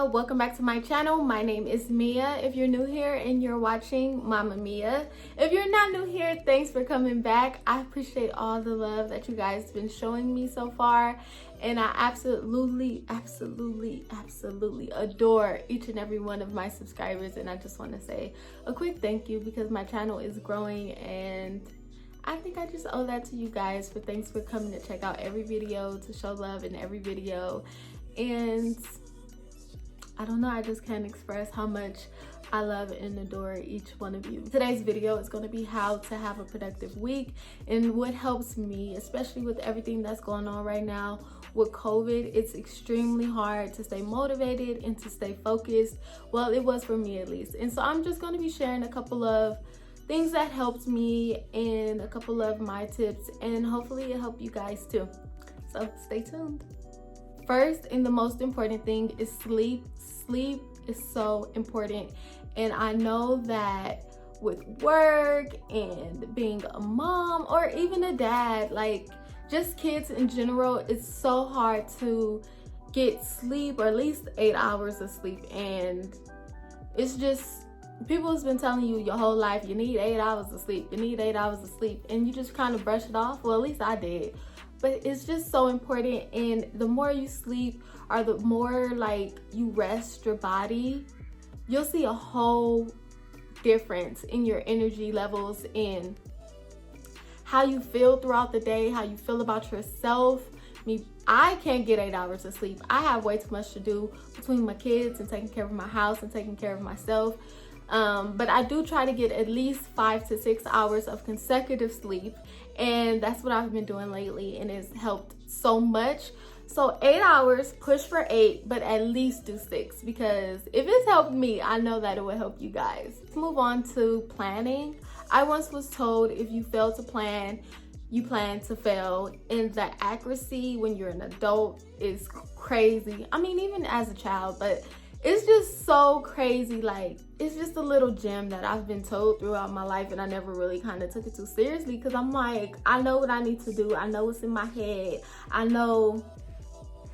y'all, welcome back to my channel. My name is Meah. If you're new here and you're watching, Mama Meah. If you're not new here, thanks for coming back. I appreciate all the love that you guys have been showing me so far, and I absolutely adore each and every one of my subscribers. And I just want to say a quick thank you because my channel is growing, and I think I just owe that to you guys. Thanks for coming to check out every video, to show love in every video. And I don't know, I just can't express how much I love and adore each one of you. Today's video is going to be how to have a productive week and what helps me, especially with everything that's going on right now with COVID. It's extremely hard to stay motivated and to stay focused. Well, it was for me at least. And so I'm just going to be sharing a couple of things that helped me and a couple of my tips, and hopefully it helped you guys too. So stay tuned. First and the most important thing is sleep. Sleep is so important, and I know that with work and being a mom or even a dad, like just kids in general, it's so hard to get sleep, or at least 8 hours of sleep. And it's just, people has been telling you your whole life you need 8 hours of sleep, you need 8 hours of sleep, and you just kind of brush it off. Well, at least I did. But it's just so important, and the more you sleep or the more like you rest your body, you'll see a whole difference in your energy levels, in how you feel throughout the day, how you feel about yourself. I can't get 8 hours of sleep. I have way too much to do between my kids and taking care of my house and taking care of myself. But I do try to get at least 5 to 6 hours of consecutive sleep, and that's what I've been doing lately, and it's helped so much. So 8 hours, push for 8, but at least do 6, because if it's helped me, I know that it will help you guys. Let's move on to planning. I once was told if you fail to plan, you plan to fail, and the accuracy when you're an adult is crazy. I mean, even as a child, but it's just so crazy. Like, it's just a little gem that I've been told throughout my life, and I never really kind of took it too seriously, because I'm like, I know what I need to do. I know what's in my head. I know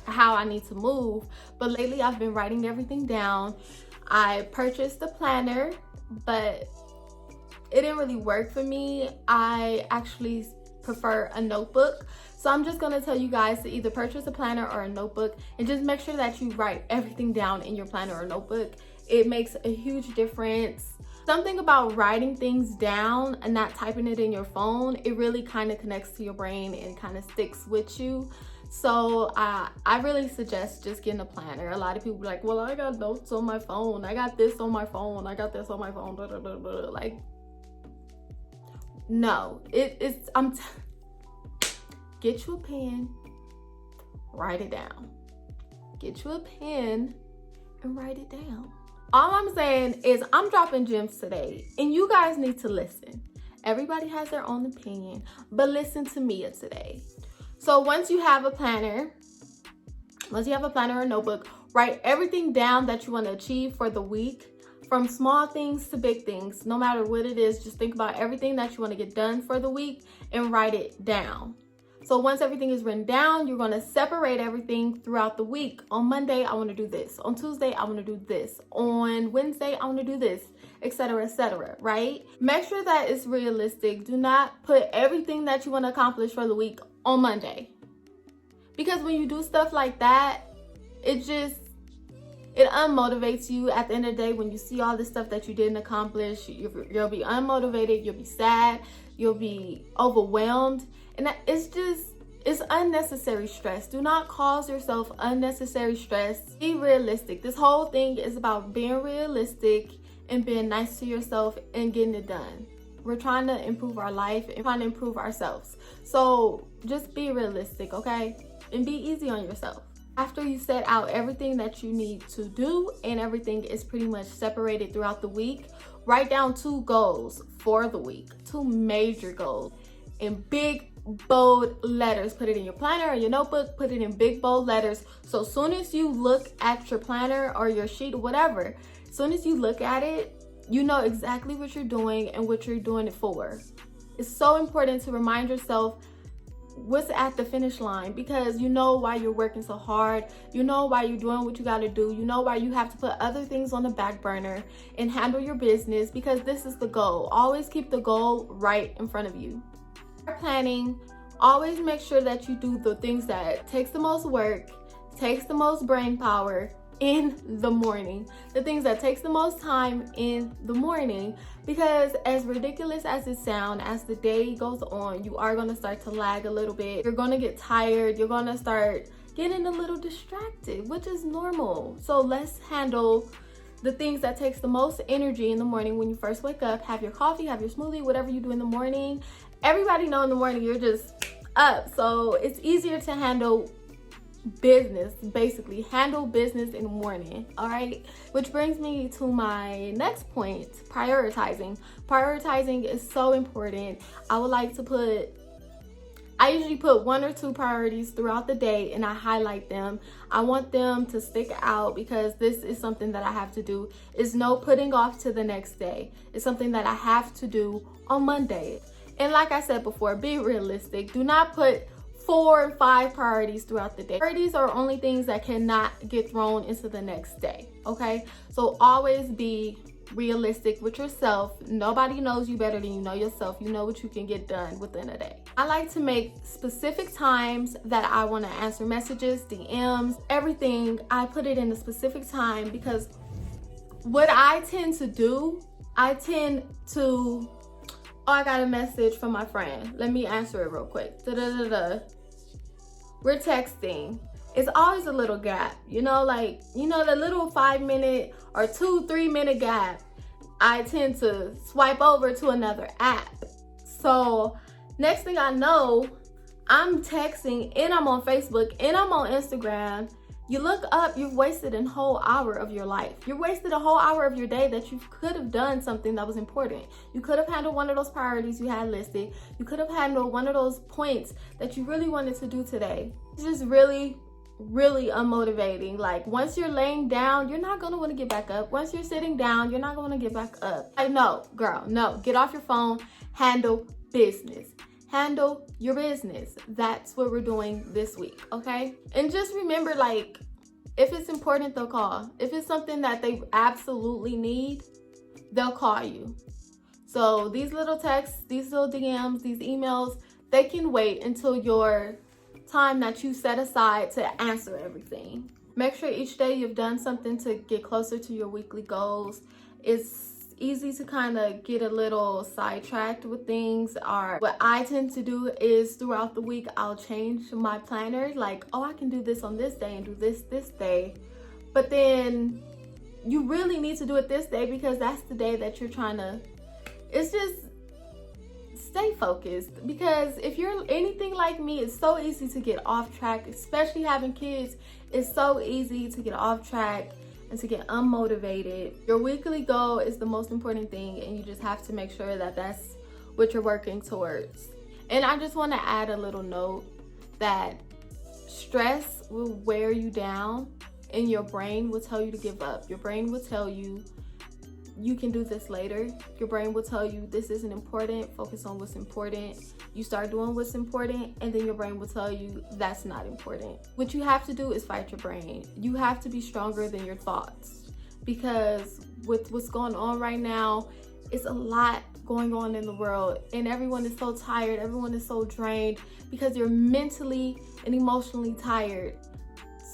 how I need to move. But lately I've been writing everything down. I purchased a planner, but it didn't really work for me. I actually prefer a notebook. So I'm just gonna tell you guys to either purchase a planner or a notebook, and just make sure that you write everything down in your planner or notebook. It makes a huge difference. Something about writing things down and not typing it in your phone, it really kind of connects to your brain and kind of sticks with you. So I really suggest just getting a planner. A lot of people are like, well, I got notes on my phone, I got this on my phone, I got this on my phone, blah, blah, blah, blah. Like, no, get you a pen, write it down. Get you a pen and write it down. All I'm saying is I'm dropping gems today, and you guys need to listen. Everybody has their own opinion, but listen to Meah today. So once you have a planner or notebook, write everything down that you want to achieve for the week, from small things to big things. No matter what it is, just think about everything that you want to get done for the week and write it down. So once everything is written down, you're going to separate everything throughout the week. On Monday, I want to do this. On Tuesday, I want to do this. On Wednesday, I want to do this, etc., right? Make sure that it's realistic. Do not put everything that you want to accomplish for the week on Monday. Because when you do stuff like that, it unmotivates you. At the end of the day, when you see all the stuff that you didn't accomplish, you'll be unmotivated, you'll be sad, you'll be overwhelmed. And it's unnecessary stress. Do not cause yourself unnecessary stress. Be realistic. This whole thing is about being realistic and being nice to yourself and getting it done. We're trying to improve our life and trying to improve ourselves. So just be realistic, okay? And be easy on yourself. After you set out everything that you need to do and everything is pretty much separated throughout the week, write down 2 goals for the week, 2 major goals in big, bold letters. Put it in your planner or your notebook, put it in big, bold letters. So as soon as you look at your planner or your sheet or whatever, as soon as you look at it, you know exactly what you're doing and what you're doing it for. It's so important to remind yourself what's at the finish line, because you know why you're working so hard, you know why you're doing what you got to do, you know why you have to put other things on the back burner and handle your business, because this is the goal. Always keep the goal right in front of you. Planning, always make sure that you do the things that takes the most work, takes the most brain power in the morning, the things that takes the most time in the morning, because as ridiculous as it sounds, as the day goes on, you are going to start to lag a little bit. You're going to get tired, you're going to start getting a little distracted, which is normal. So let's handle the things that takes the most energy in the morning. When you first wake up, have your coffee, have your smoothie, whatever you do in the morning. Everybody know in the morning you're just up, so it's easier to handle business, basically handle business in the morning. All right, which brings me to my next point: prioritizing. Prioritizing is so important. I usually put 1 or 2 priorities throughout the day, and I highlight them. I want them to stick out because this is something that I have to do. It's no putting off to the next day. It's something that I have to do on Monday. And like I said before, be realistic. Do not put 4 and 5 priorities throughout the day. Priorities are only things that cannot get thrown into the next day, okay? So always be realistic with yourself. Nobody knows you better than you know yourself. You know what you can get done within a day. I like to make specific times that I want to answer messages, DMs, everything. I put it in a specific time, because what I tend to do, oh, I got a message from my friend. Let me answer it real quick. We're texting. It's always a little gap, you know, like, you know, the little 5-minute or 2-3 minute gap. I tend to swipe over to another app. So next thing I know, I'm texting and I'm on Facebook and I'm on Instagram. You look up, you've wasted a whole hour of your life. You wasted a whole hour of your day that you could have done something that was important. You could have handled one of those priorities you had listed. You could have handled one of those points that you really wanted to do today. It's just really, really unmotivating. Like, once you're laying down, you're not gonna wanna get back up. Once you're sitting down, you're not gonna get back up. Like, no, girl, no. Get off your phone, handle business. Handle your business. That's what we're doing this week, okay? And just remember, like, if it's important, they'll call. If it's something that they absolutely need, they'll call you. So these little texts, these little DMs, these emails, they can wait until your time that you set aside to answer everything. Make sure each day you've done something to get closer to your weekly goals. It's easy to kind of get a little sidetracked with things. Or what I tend to do is throughout the week, I'll change my planner. Like, oh, I can do this on this day and do this day. But then you really need to do it this day, because that's the day that you're trying to, it's just stay focused. Because if you're anything like me, it's so easy to get off track, especially having kids. It's so easy to get off track and to get unmotivated. Your weekly goal is the most important thing, and you just have to make sure that that's what you're working towards. And I just want to add a little note that stress will wear you down, and your brain will tell you to give up. Your brain will tell you you can do this later. Your brain will tell you this isn't important, focus on what's important. You start doing what's important, and then your brain will tell you that's not important. What you have to do is fight your brain. You have to be stronger than your thoughts, because with what's going on right now, it's a lot going on in the world, and everyone is so tired, everyone is so drained because you're mentally and emotionally tired.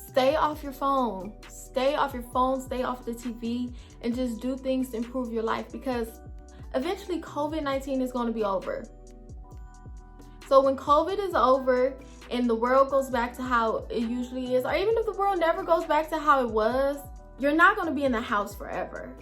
Stay off your phone. Stay off your phone, stay off the TV, and just do things to improve your life, because eventually COVID-19 is going to be over. So when COVID is over and the world goes back to how it usually is, or even if the world never goes back to how it was, you're not going to be in the house forever.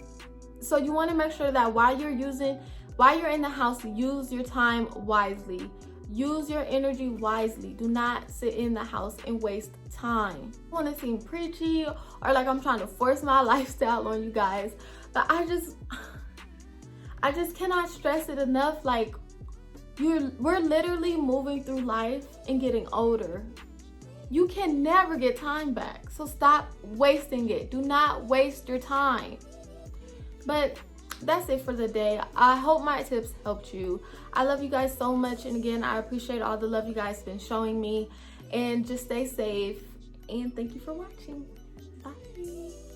So you want to make sure that while you're in the house, use your time wisely. Use your energy wisely. Do not sit in the house and waste time. I want to seem preachy or like I'm trying to force my lifestyle on you guys, but I just cannot stress it enough. Like, we're literally moving through life and getting older. You can never get time back, so stop wasting it. Do not waste your time. But that's it for the day. I hope my tips helped you. I love you guys so much, and again, I appreciate all the love you guys been showing me, and just stay safe, and thank you for watching. Bye.